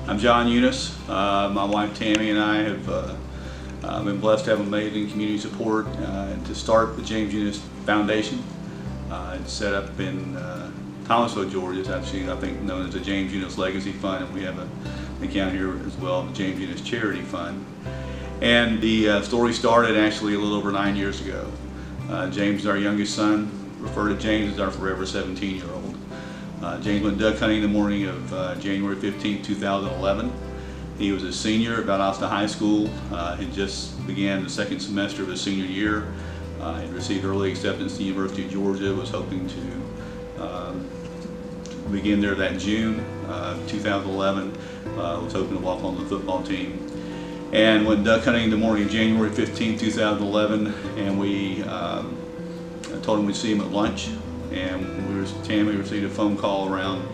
I'm John Eunice. My wife Tammy and I have been blessed to have amazing community support and to start the James Eunice Foundation. It's set up in Thomasville, Georgia. It's actually, I think, known as the James Eunice Legacy Fund, and we have an account here as well, the James Eunice Charity Fund. And the story started actually a little over 9 years ago. James is our youngest son. Refer to James as our forever 17-year-old. James went duck hunting the morning of January 15, 2011. He was a senior at Valdosta High School. He just began the second semester of his senior year. He received early acceptance to the University of Georgia, was hoping to begin there that June 2011, was hoping to walk on the football team. And went duck hunting the morning of January 15, 2011, and we told him we'd see him at lunch. And Tammy received a phone call around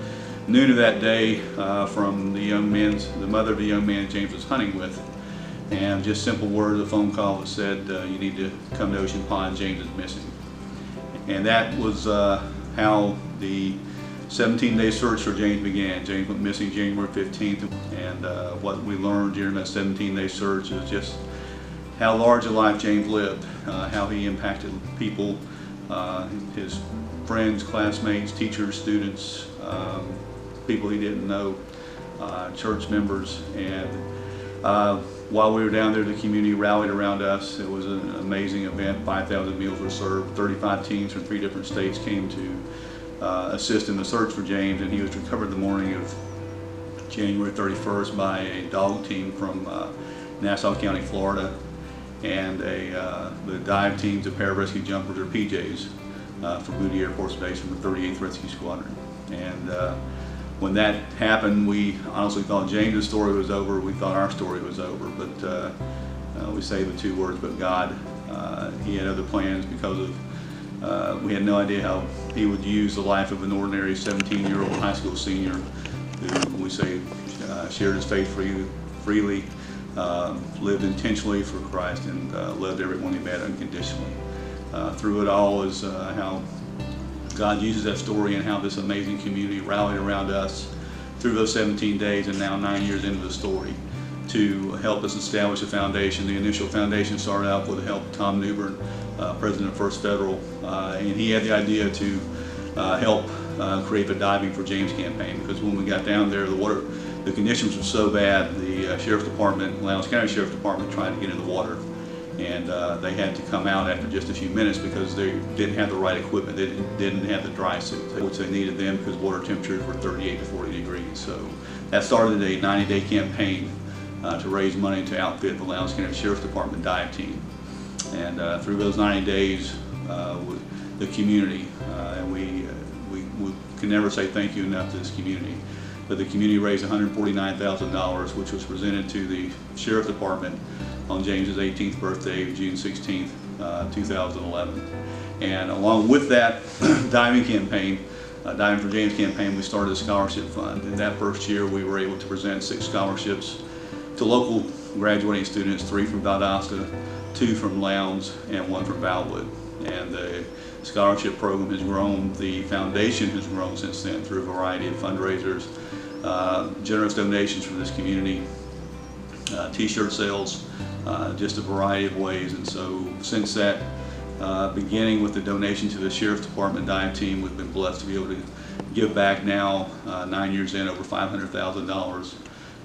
noon of that day from the mother of the young man James was hunting with. And just simple word of the phone call that said, you need to come to Ocean Pond, James is missing. And that was how the 17-day search for James began. James went missing January 15th, and what we learned during that 17-day search is just how large a life James lived, how he impacted people, his friends, classmates, teachers, students, people he didn't know, church members. And while we were down there, the community rallied around us. It was an amazing event. 5,000 meals were served. 35 teams from 3 different states came to assist in the search for James, and he was recovered the morning of January 31st by a dog team from Nassau County, Florida, and the dive teams, the pararescue jumpers, or PJs, from Moody Air Force Base from the 38th Rescue Squadron. And when that happened, we honestly thought James's story was over. We thought our story was over, but we say the 2 words, but God. He had other plans because of, we had no idea how he would use the life of an ordinary 17-year-old high school senior who, we say, shared his faith freely, lived intentionally for Christ, and loved everyone he met unconditionally. Through it all is how God uses that story and how this amazing community rallied around us through those 17 days and now 9 years into the story to help us establish a foundation. The initial foundation started out with the help of Tom Newbern, president of First Federal, and he had the idea to help create a Diving for James campaign, because when we got down there, the conditions were so bad, the Sheriff's Department, Lowndes County Sheriff's Department, tried to get in the water. And they had to come out after just a few minutes because they didn't have the right equipment. They didn't have the dry suits, which they needed them because water temperatures were 38 to 40 degrees. So that started a 90-day campaign to raise money to outfit the Lowndes County Sheriff's Department dive team. And through those 90 days, the community, and we can never say thank you enough to this community, but the community raised $149,000, which was presented to the Sheriff's Department on James's 18th birthday, June 16th, 2011. And along with that diving campaign, Diving for James campaign, we started a scholarship fund. And that first year we were able to present 6 scholarships to local graduating students, 3 from Valdosta, 2 from Lowndes, and 1 from Valwood. And the scholarship program has grown, the foundation has grown since then through a variety of fundraisers, generous donations from this community, t-shirt sales, just a variety of ways. And so since that beginning with the donation to the Sheriff's Department dive team, we've been blessed to be able to give back now, 9 years in, over $500,000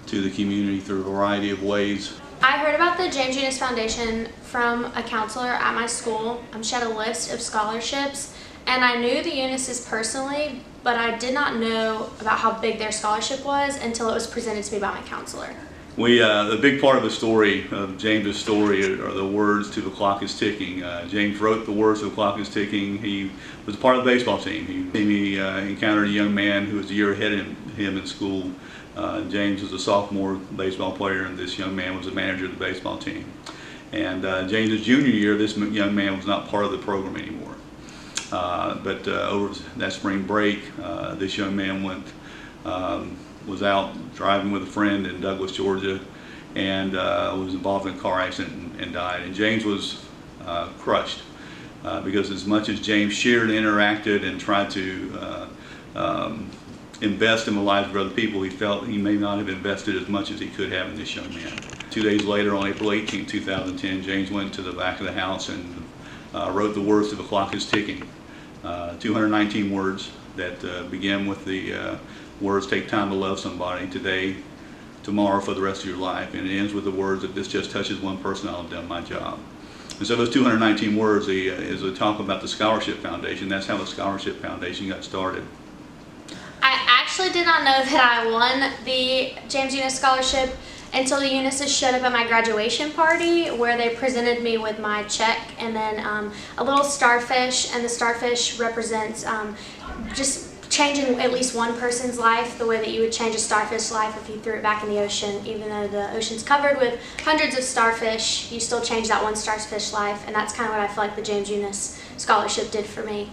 to the community through a variety of ways. I heard about the James Eunice Foundation from a counselor at my school. She had a list of scholarships, and I knew the Eunices personally, but I did not know about how big their scholarship was until it was presented to me by my counselor. The big part of the story, of James's story, are the words "to the clock is ticking." James wrote the words "to the clock is ticking." He was part of the baseball team. He encountered a young man who was a year ahead of him in school. James was a sophomore baseball player, and this young man was the manager of the baseball team. And James's junior year, this young man was not part of the program anymore. But over that spring break, this young man was out driving with a friend in Douglas, Georgia, and was involved in a car accident and died. And James was crushed because as much as James shared, interacted, and tried to invest in the lives of other people, he felt he may not have invested as much as he could have in this young man. 2 days later, on April 18, 2010, James went to the back of the house and wrote the words to The Clock is Ticking. 219 words that begin with the words, take time to love somebody today, tomorrow, for the rest of your life. And it ends with the words, if this just touches one person, I'll have done my job. And so those 219 words is a talk about the Scholarship Foundation. That's how the Scholarship Foundation got started. I actually did not know that I won the James Eunice Scholarship until the Eunices showed up at my graduation party, where they presented me with my check and then a little starfish, and the starfish represents just changing at least one person's life, the way that you would change a starfish's life if you threw it back in the ocean. Even though the ocean's covered with hundreds of starfish, you still change that one starfish's life, and that's kind of what I feel like the James Eunice Scholarship did for me.